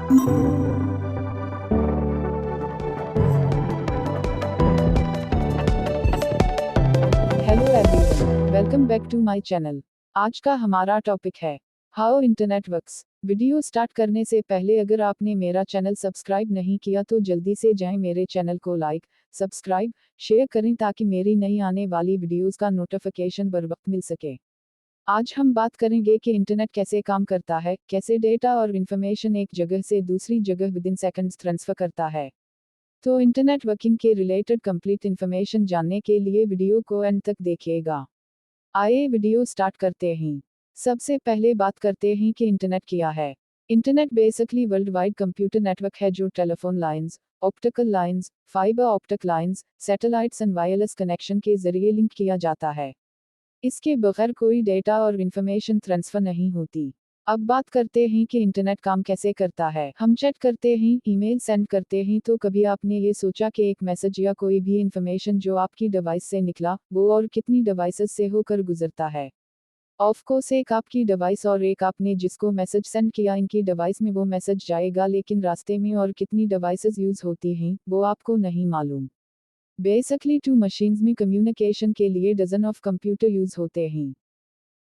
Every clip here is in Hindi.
Hello everyone, welcome back to my channel. आज का हमारा टॉपिक है how internet works. Video start करने से पहले अगर आपने मेरा चैनल सब्सक्राइब नहीं किया तो जल्दी से जाएं, मेरे चैनल को लाइक, सब्सक्राइब, शेयर करें ताकि मेरी नई आने वाली वीडियोस का नोटिफिकेशन बर वक्त मिल सके। आज हम बात करेंगे कि इंटरनेट कैसे काम करता है, कैसे डेटा और इन्फॉर्मेशन एक जगह से दूसरी जगह विद इन सेकंड्स ट्रांसफर करता है। तो इंटरनेट वर्किंग के रिलेटेड कंप्लीट इन्फॉर्मेशन जानने के लिए वीडियो को एंड तक देखिएगा। आइए वीडियो स्टार्ट करते हैं। सबसे पहले बात करते हैं कि इंटरनेट क्या है। Internet basically world wide computer network है जो telephone lines, optical lines, fibre optic lines, satellites and wireless connection के जरिए लिंक किया जाता है। इसके बगैर कोई डेटा और इन्फॉर्मेशन ट्रांसफर नहीं होती। अब बात करते हैं कि इंटरनेट काम कैसे करता है। हम चैट करते हैं, ईमेल सेंड करते हैं, तो कभी आपने ये सोचा कि एक मैसेज या कोई भी इन्फॉर्मेशन जो आपकी डिवाइस से निकला वो और कितनी डिवाइसेस से होकर गुजरता है। ऑफ कोर्स एक आपकी डिवाइस और एक आपने जिसको मैसेज सेंड किया, इनकी डिवाइस में वो मैसेज जाएगा, लेकिन रास्ते में और कितनी डिवाइसेस यूज होती हैं वो आपको नहीं मालूम। बेसिकली टू मशीन्स में कम्युनिकेशन के लिए डजन ऑफ कंप्यूटर यूज होते हैं।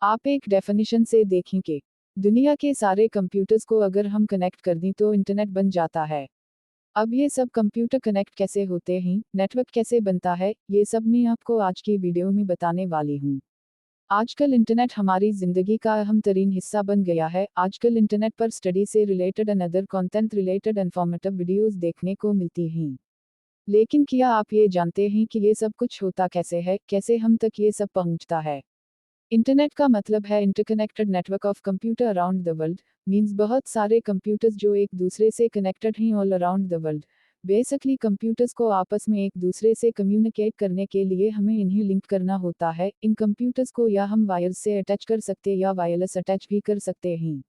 आप एक डेफिनेशन से देखें कि दुनिया के सारे कंप्यूटर्स को अगर हम कनेक्ट कर दें तो इंटरनेट बन जाता है। अब ये सब कंप्यूटर कनेक्ट कैसे होते हैं, नेटवर्क कैसे बनता है, ये सब मैं आपको आज की वीडियो में बताने वाली हूँ। आजकल इंटरनेट हमारी जिंदगी का अहम तरीन हिस्सा बन गया है। आजकल इंटरनेट पर स्टडी से related and other content related informative videos देखने को मिलती हैं। लेकिन क्या आप ये जानते हैं कि ये सब कुछ होता कैसे है, कैसे हम तक ये सब पहुंचता है। इंटरनेट का मतलब है interconnected network of computer around the world. Means बहुत सारे कंप्यूटर्स जो एक दूसरे से कनेक्टेड हैं all around the world. Basically computers को आपस में एक दूसरे से कम्युनिकेट करने के लिए हमें इन्हें लिंक करना होता है। इन कंप्यूटर्स को या हम वायर से अटैच कर सकते या वायरलेस अटैच भी कर सकते हैं।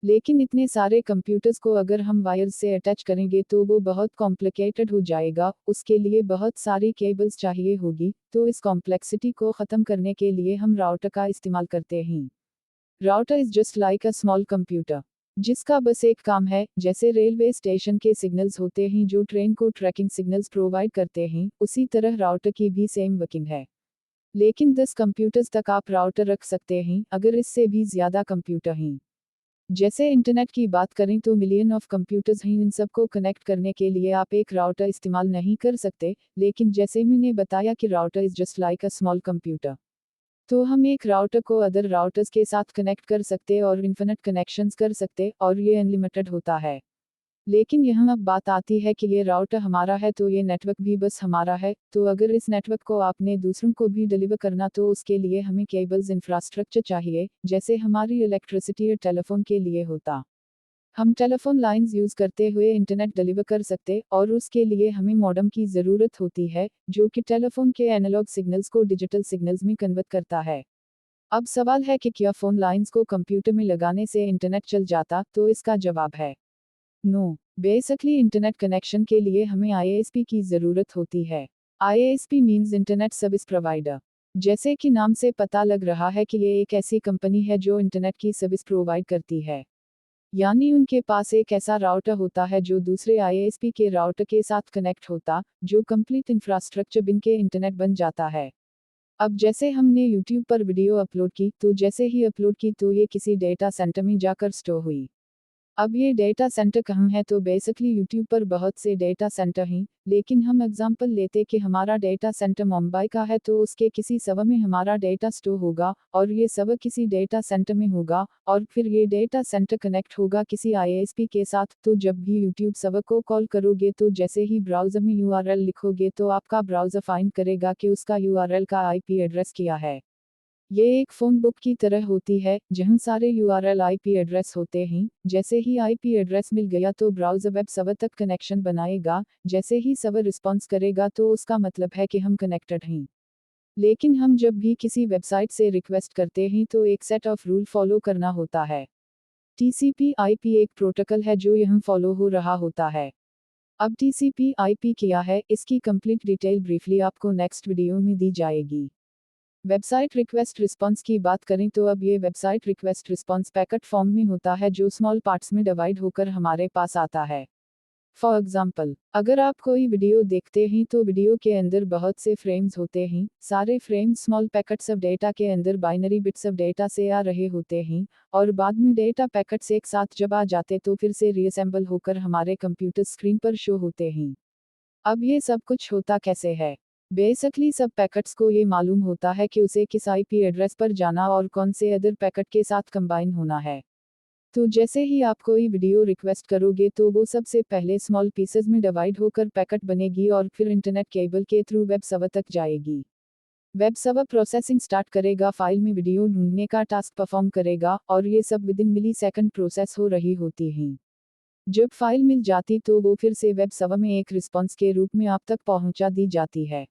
लेकिन इतने सारे कंप्यूटर्स को अगर हम वायर से अटैच करेंगे तो वो बहुत कॉम्प्लिकेटेड हो जाएगा, उसके लिए बहुत सारी केबल्स चाहिए होगी। तो इस कॉम्प्लेक्सिटी को ख़त्म करने के लिए हम राउटर का इस्तेमाल करते हैं। Router is just like a small computer, जिसका बस एक काम है, जैसे रेलवे स्टेशन के सिग्नल्स होते हैं जो ट्रेन को ट्रैकिंग सिग्नल्स प्रोवाइड करते हैं, उसी तरह राउटर की भी सेम वर्किंग है। लेकिन 10 कंप्यूटर्स तक आप राउटर रख सकते हैं, अगर इससे भी ज़्यादा कंप्यूटर हैं। जैसे इंटरनेट की बात करें तो मिलियन ऑफ कंप्यूटर्स हैं, इन सबको कनेक्ट करने के लिए आप एक राउटर इस्तेमाल नहीं कर सकते। लेकिन जैसे मैंने बताया कि router is just like a small computer, तो हम एक राउटर को अदर राउटर्स के साथ कनेक्ट कर सकते और इन्फिनिट कनेक्शंस कर सकते, और ये अनलिमिटेड होता है। लेकिन यहाँ अब बात आती है कि ये राउटर हमारा है तो ये नेटवर्क भी बस हमारा है। तो अगर इस नेटवर्क को आपने दूसरों को भी डिलीवर करना तो उसके लिए हमें केबल्स इंफ्रास्ट्रक्चर चाहिए, जैसे हमारी इलेक्ट्रिसिटी और टेलीफोन के लिए होता। हम टेलीफोन लाइंस यूज करते हुए इंटरनेट डिलीवर कर सकते, और उसके लिए हमें मॉडेम की ज़रूरत होती है, जो कि टेलीफोन के एनालॉग सिग्नल्स को डिजिटल सिग्नल्स में कन्वर्ट करता है। अब सवाल है कि क्या फ़ोन लाइंस को कंप्यूटर में लगाने से इंटरनेट चल जाता, तो इसका जवाब है नो। बेसिकली इंटरनेट कनेक्शन के लिए हमें ISP की ज़रूरत होती है। ISP means internet service provider. जैसे कि नाम से पता लग रहा है कि ये एक ऐसी कंपनी है जो इंटरनेट की सर्विस प्रोवाइड करती है। यानी उनके पास एक ऐसा राउटर होता है जो दूसरे ISP के राउटर के साथ कनेक्ट होता, जो कंप्लीट इंफ्रास्ट्रक्चर बिन के इंटरनेट बन जाता है। अब जैसे हमने YouTube पर वीडियो अपलोड की, तो जैसे ही अपलोड की तो ये किसी डेटा सेंटर में जाकर स्टोर हुई। अब ये डेटा सेंटर कहाँ है, तो बेसिकली यूट्यूब पर बहुत से डेटा सेंटर हैं। लेकिन हम एग्जांपल लेते कि हमारा डेटा सेंटर मुंबई का है, तो उसके किसी सर्वर में हमारा डेटा स्टोर होगा, और ये सर्वर किसी डेटा सेंटर में होगा, और फिर ये डेटा सेंटर कनेक्ट होगा किसी ISP के साथ। तो जब भी यूट्यूब सर्वर को कॉल करोगे तो जैसे ही ब्राउज़र में URL लिखोगे तो आपका ब्राउज़र फाइंड करेगा कि उसका URL का IP एड्रेस क्या है। ये एक फ़ोन बुक की तरह होती है, जहाँ सारे URL IP एड्रेस होते हैं। जैसे ही IP एड्रेस मिल गया तो ब्राउज़र वेब सर्वर तक कनेक्शन बनाएगा। जैसे ही सर्वर रिस्पॉन्स करेगा तो उसका मतलब है कि हम कनेक्टेड हैं। लेकिन हम जब भी किसी वेबसाइट से रिक्वेस्ट करते हैं तो एक सेट ऑफ रूल फॉलो करना होता है। TCP/IP एक प्रोटोकॉल है जो यहाँ फॉलो हो रहा होता है। अब TCP/IP क्या है, इसकी कंप्लीट डिटेल ब्रीफली आपको नेक्स्ट वीडियो में दी जाएगी। वेबसाइट रिक्वेस्ट रिस्पॉन्स की बात करें तो अब ये website request response packet form में होता है जो स्मॉल पार्ट्स में डिवाइड होकर हमारे पास आता है। फॉर एग्जाम्पल, अगर आप कोई वीडियो देखते हैं तो वीडियो के अंदर बहुत से फ्रेम्स होते हैं, सारे frames small packets of data के अंदर बाइनरी बिट्स ऑफ डेटा से आ रहे होते हैं, और बाद में डेटा पैकेट्स एक साथ जब आ जाते तो फिर से रीअसेंबल होकर हमारे कंप्यूटर स्क्रीन पर शो होते हैं। अब ये सब कुछ होता कैसे है? बेसिकली सब पैकेट्स को ये मालूम होता है कि उसे किस आईपी एड्रेस पर जाना और कौन से अदर पैकेट के साथ कंबाइन होना है। तो जैसे ही आप कोई वीडियो रिक्वेस्ट करोगे तो वो सबसे पहले स्मॉल पीसेस में डिवाइड होकर पैकेट बनेगी और फिर इंटरनेट केबल के थ्रू वेब सर्वर तक जाएगी। वेब सर्वर प्रोसेसिंग स्टार्ट करेगा, फाइल में वीडियो ढूंढने का टास्क परफॉर्म करेगा, और ये सब within millisecond process हो रही होती हैं। जब फाइल मिल जाती तो वो फिर से वेब सर्वर में एक रिस्पॉन्स के रूप में आप तक पहुंचा दी जाती है,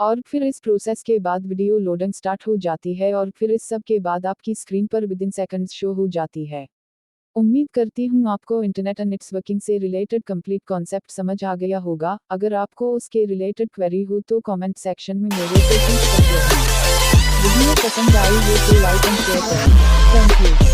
और फिर इस प्रोसेस के बाद वीडियो लोडिंग स्टार्ट हो जाती है, और फिर इस सब के बाद आपकी स्क्रीन पर विद इन सेकंड्स शो हो जाती है। उम्मीद करती हूँ आपको इंटरनेट एंड इट्स वर्किंग से रिलेटेड कंप्लीट कॉन्सेप्ट समझ आ गया होगा। अगर आपको उसके रिलेटेड क्वेरी हो तो कमेंट सेक्शन में मेरे से पूछ सकते हैं। वीडियो पसंद आई हो तो लाइक एंड शेयर करें। Thank you.